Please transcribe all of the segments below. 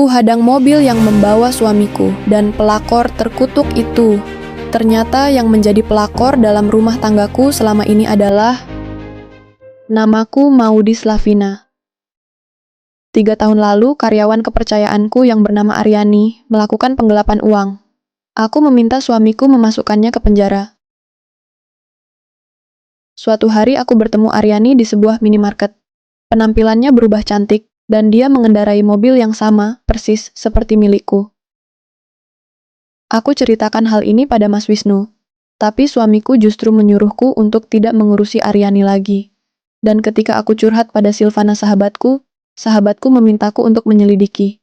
hadang mobil yang membawa suamiku, dan pelakor terkutuk itu. Ternyata yang menjadi pelakor dalam rumah tanggaku selama ini adalah namaku Maudy Slavina. 3 tahun lalu, karyawan kepercayaanku yang bernama Aryani melakukan penggelapan uang. Aku meminta suamiku memasukkannya ke penjara. Suatu hari aku bertemu Aryani di sebuah minimarket. Penampilannya berubah cantik, dan dia mengendarai mobil yang sama, persis seperti milikku. Aku ceritakan hal ini pada Mas Wisnu, tapi suamiku justru menyuruhku untuk tidak mengurusi Aryani lagi. Dan ketika aku curhat pada Silvana sahabatku memintaku untuk menyelidiki.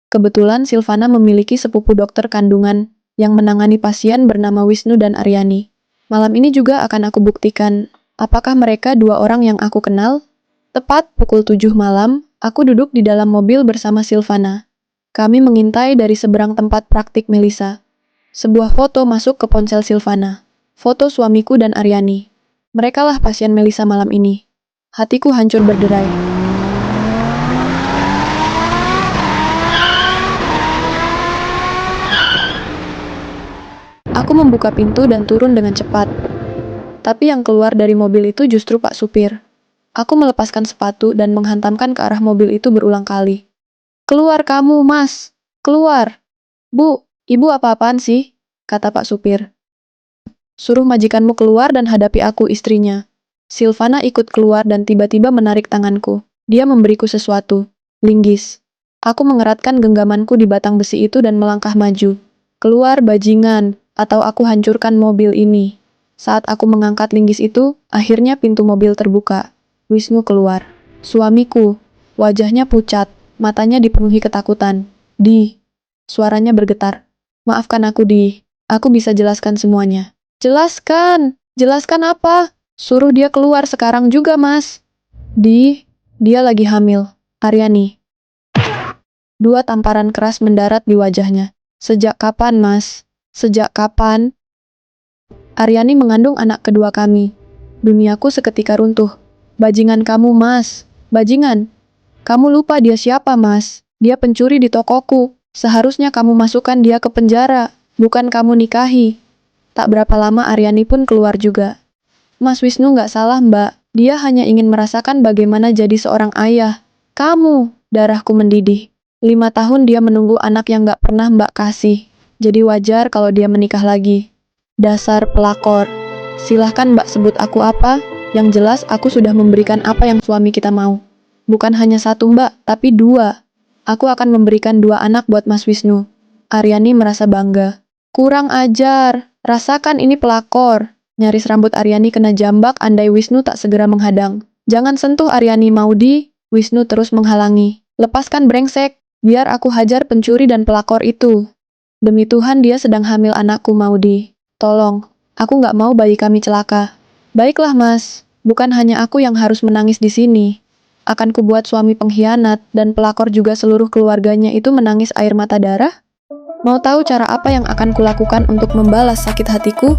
Kebetulan Silvana memiliki sepupu dokter kandungan yang menangani pasien bernama Wisnu dan Aryani. Malam ini juga akan aku buktikan apakah mereka dua orang yang aku kenal. Tepat pukul 7 malam, aku duduk di dalam mobil bersama Silvana. Kami mengintai dari seberang tempat praktik Melissa. Sebuah foto masuk ke ponsel Silvana. Foto suamiku dan Aryani. Merekalah pasien Melissa malam ini. Hatiku hancur berderai. Aku membuka pintu dan turun dengan cepat. Tapi yang keluar dari mobil itu justru Pak Supir. Aku melepaskan sepatu dan menghantamkan ke arah mobil itu berulang kali. "Keluar kamu, Mas! Keluar!" "Bu, Ibu apa-apaan sih?" kata Pak Supir. "Suruh majikanmu keluar dan hadapi aku, istrinya." Silvana ikut keluar dan tiba-tiba menarik tanganku. Dia memberiku sesuatu. Linggis. Aku mengeratkan genggamanku di batang besi itu dan melangkah maju. "Keluar, bajingan, atau aku hancurkan mobil ini." Saat aku mengangkat linggis itu, akhirnya pintu mobil terbuka. Wisnu keluar. Suamiku. Wajahnya pucat, matanya dipenuhi ketakutan. "Di." Suaranya bergetar. "Maafkan aku, Di. Aku bisa jelaskan semuanya." "Jelaskan! Jelaskan apa?" "Suruh dia keluar sekarang juga, Mas." "Di, dia lagi hamil. Aryani." Dua tamparan keras mendarat di wajahnya. "Sejak kapan, Mas? Sejak kapan?" "Aryani mengandung anak kedua kami." Duniaku seketika runtuh. "Bajingan kamu, Mas. Bajingan. Kamu lupa dia siapa, Mas? Dia pencuri di tokoku. Seharusnya kamu masukkan dia ke penjara, bukan kamu nikahi." Tak berapa lama Aryani pun keluar juga. "Mas Wisnu nggak salah, Mbak. Dia hanya ingin merasakan bagaimana jadi seorang ayah. Kamu." Darahku mendidih. 5 tahun dia menunggu anak yang nggak pernah Mbak kasih. Jadi wajar kalau dia menikah lagi. Dasar pelakor. Silahkan Mbak sebut aku apa, yang jelas aku sudah memberikan apa yang suami kita mau. Bukan hanya satu Mbak, tapi 2. Aku akan memberikan 2 anak buat Mas Wisnu. Aryani merasa bangga. "Kurang ajar, rasakan ini pelakor." Nyaris rambut Aryani kena jambak andai Wisnu tak segera menghadang. "Jangan sentuh Aryani, Maudy." Wisnu terus menghalangi. "Lepaskan brengsek, biar aku hajar pencuri dan pelakor itu." "Demi Tuhan dia sedang hamil anakku, Maudy. Tolong, aku nggak mau bayi kami celaka." "Baiklah, Mas. Bukan hanya aku yang harus menangis di sini. Akan kubuat suami pengkhianat dan pelakor juga seluruh keluarganya itu menangis air mata darah? Mau tahu cara apa yang akan kulakukan untuk membalas sakit hatiku?"